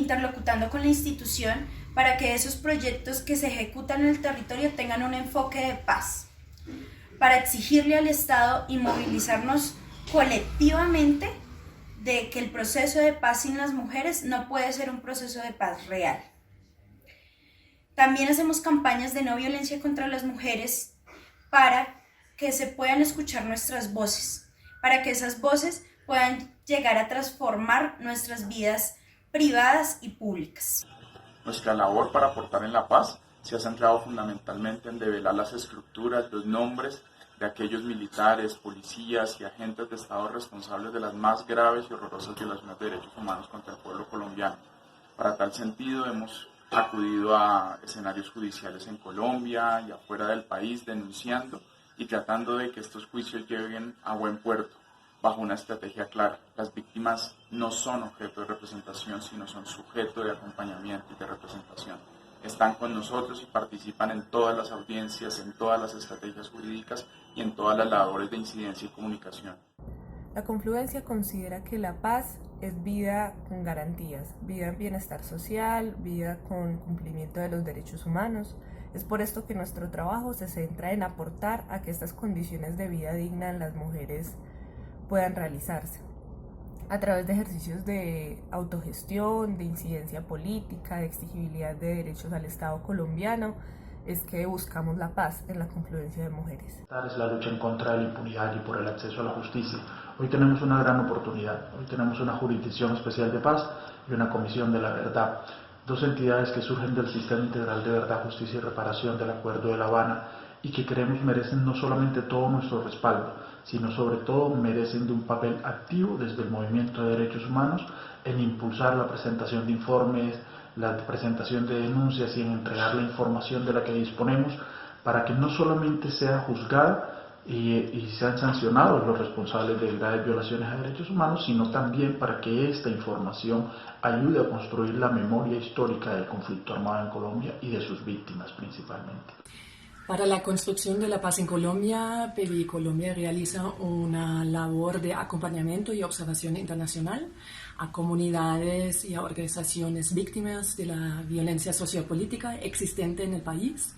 interlocutando con la institución para que esos proyectos que se ejecutan en el territorio tengan un enfoque de paz, para exigirle al Estado y movilizarnos colectivamente de que el proceso de paz sin las mujeres no puede ser un proceso de paz real. También hacemos campañas de no violencia contra las mujeres para que se puedan escuchar nuestras voces, para que esas voces puedan llegar a transformar nuestras vidas privadas y públicas. Nuestra labor para aportar en la paz se ha centrado fundamentalmente en develar las estructuras, los nombres de aquellos militares, policías y agentes de Estado responsables de las más graves y horrorosas violaciones de derechos humanos contra el pueblo colombiano. Para tal sentido hemos acudido a escenarios judiciales en Colombia y afuera del país denunciando y tratando de que estos juicios lleguen a buen puerto, bajo una estrategia clara. Las víctimas no son objeto de representación, sino son sujeto de acompañamiento y de representación. Están con nosotros y participan en todas las audiencias, en todas las estrategias jurídicas y en todas las labores de incidencia y comunicación. La confluencia considera que la paz es vida con garantías, vida en bienestar social, vida con cumplimiento de los derechos humanos. Es por esto que nuestro trabajo se centra en aportar a que estas condiciones de vida digna en las mujeres puedan realizarse a través de ejercicios de autogestión, de incidencia política, de exigibilidad de derechos al Estado colombiano. Es que buscamos la paz en la confluencia de mujeres. Es la lucha en contra de la impunidad y por el acceso a la justicia. Hoy tenemos una gran oportunidad. Hoy tenemos una jurisdicción especial de paz y una comisión de la verdad. Dos entidades que surgen del Sistema Integral de Verdad, Justicia y Reparación del Acuerdo de La Habana y que creemos merecen no solamente todo nuestro respaldo, sino sobre todo merecen de un papel activo desde el movimiento de derechos humanos en impulsar la presentación de informes, la presentación de denuncias y en entregar la información de la que disponemos para que no solamente sea juzgada y sean sancionados los responsables de graves violaciones a derechos humanos, sino también para que esta información ayude a construir la memoria histórica del conflicto armado en Colombia y de sus víctimas principalmente. Para la construcción de la paz en Colombia, PBI Colombia realiza una labor de acompañamiento y observación internacional a comunidades y a organizaciones víctimas de la violencia sociopolítica existente en el país,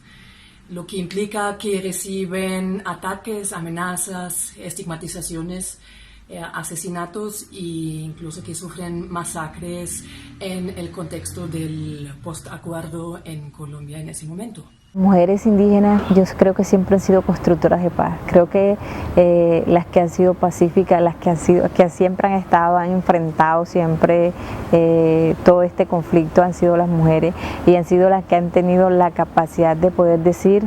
lo que implica que reciben ataques, amenazas, estigmatizaciones, asesinatos e incluso que sufren masacres en el contexto del postacuerdo en Colombia en ese momento. Mujeres indígenas yo creo que siempre han sido constructoras de paz. Creo que las que han sido pacíficas, que siempre han estado, han enfrentado siempre todo este conflicto han sido las mujeres y han sido las que han tenido la capacidad de poder decir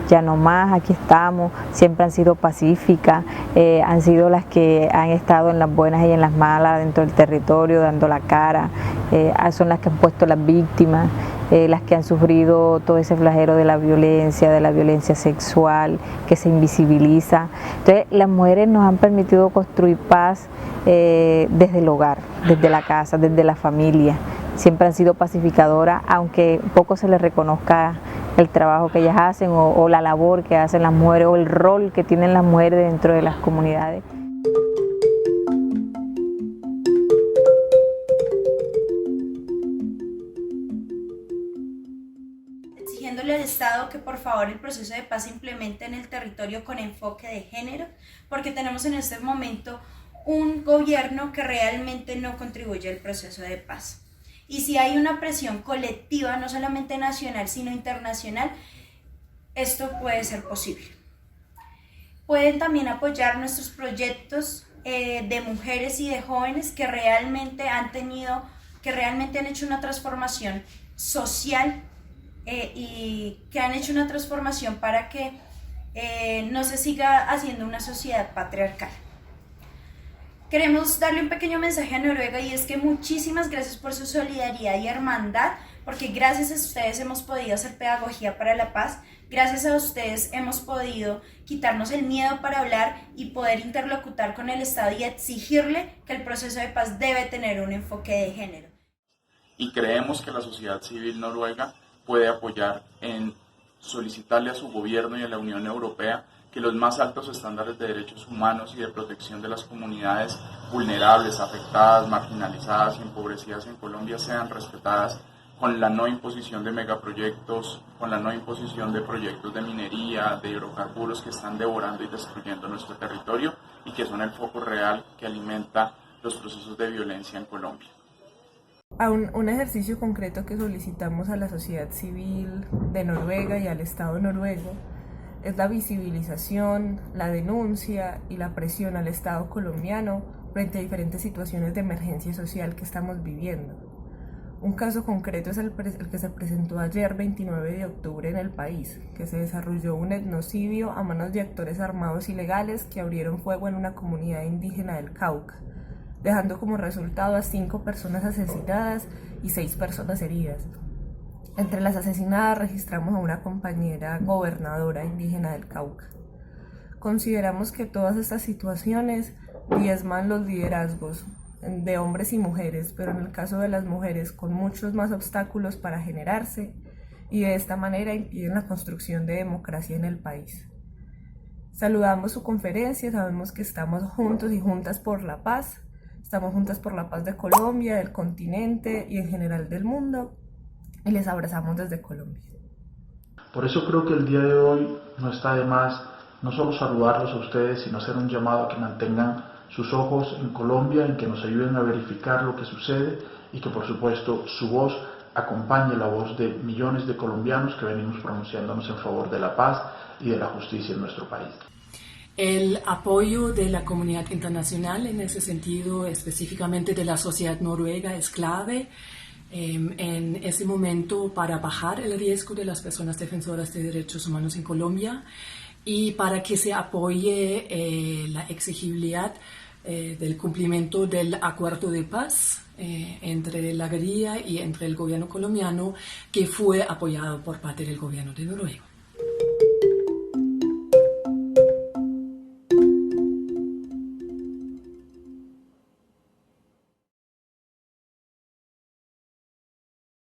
ya no más, aquí estamos, siempre han sido pacíficas, han sido las que han estado en las buenas y en las malas dentro del territorio, dando la cara, son las que han puesto las víctimas, las que han sufrido todo ese flagelo de la violencia sexual, que se invisibiliza. Entonces las mujeres nos han permitido construir paz desde el hogar, desde la casa, desde la familia. Siempre han sido pacificadoras, aunque poco se les reconozca el trabajo que ellas hacen o la labor que hacen las mujeres o el rol que tienen las mujeres dentro de las comunidades. Exigiéndole al Estado que por favor el proceso de paz se implemente en el territorio con enfoque de género, porque tenemos en este momento un gobierno que realmente no contribuye al proceso de paz. Y si hay una presión colectiva, no solamente nacional, sino internacional, esto puede ser posible. Pueden también apoyar nuestros proyectos de mujeres y de jóvenes que realmente han hecho una transformación social y que han hecho una transformación para que no se siga haciendo una sociedad patriarcal. Queremos darle un pequeño mensaje a Noruega y es que muchísimas gracias por su solidaridad y hermandad, porque gracias a ustedes hemos podido hacer pedagogía para la paz, gracias a ustedes hemos podido quitarnos el miedo para hablar y poder interlocutar con el Estado y exigirle que el proceso de paz debe tener un enfoque de género. Y creemos que la sociedad civil noruega puede apoyar en solicitarle a su gobierno y a la Unión Europea que los más altos estándares de derechos humanos y de protección de las comunidades vulnerables, afectadas, marginalizadas y empobrecidas en Colombia sean respetadas, con la no imposición de megaproyectos, con la no imposición de proyectos de minería, de hidrocarburos que están devorando y destruyendo nuestro territorio y que son el foco real que alimenta los procesos de violencia en Colombia. Un ejercicio concreto que solicitamos a la sociedad civil de Noruega y al Estado noruego es la visibilización, la denuncia y la presión al Estado colombiano frente a diferentes situaciones de emergencia social que estamos viviendo. Un caso concreto es el que se presentó ayer 29 de octubre en el país, que se desarrolló un etnocidio a manos de actores armados ilegales que abrieron fuego en una comunidad indígena del Cauca, dejando como resultado a 5 personas asesinadas y 6 personas heridas. Entre las asesinadas registramos a una compañera gobernadora indígena del Cauca. Consideramos que todas estas situaciones diezman los liderazgos de hombres y mujeres, pero en el caso de las mujeres con muchos más obstáculos para generarse, y de esta manera impiden la construcción de democracia en el país. Saludamos su conferencia, sabemos que estamos juntos y juntas por la paz, estamos juntas por la paz de Colombia, del continente y en general del mundo, y les abrazamos desde Colombia. Por eso creo que el día de hoy no está de más no solo saludarlos a ustedes, sino hacer un llamado a que mantengan sus ojos en Colombia, en que nos ayuden a verificar lo que sucede y que por supuesto su voz acompañe la voz de millones de colombianos que venimos pronunciándonos en favor de la paz y de la justicia en nuestro país. El apoyo de la comunidad internacional en ese sentido, específicamente de la sociedad noruega, es clave en ese momento para bajar el riesgo de las personas defensoras de derechos humanos en Colombia y para que se apoye la exigibilidad del cumplimiento del acuerdo de paz entre la guerrilla y entre el gobierno colombiano, que fue apoyado por parte del gobierno de Noruega.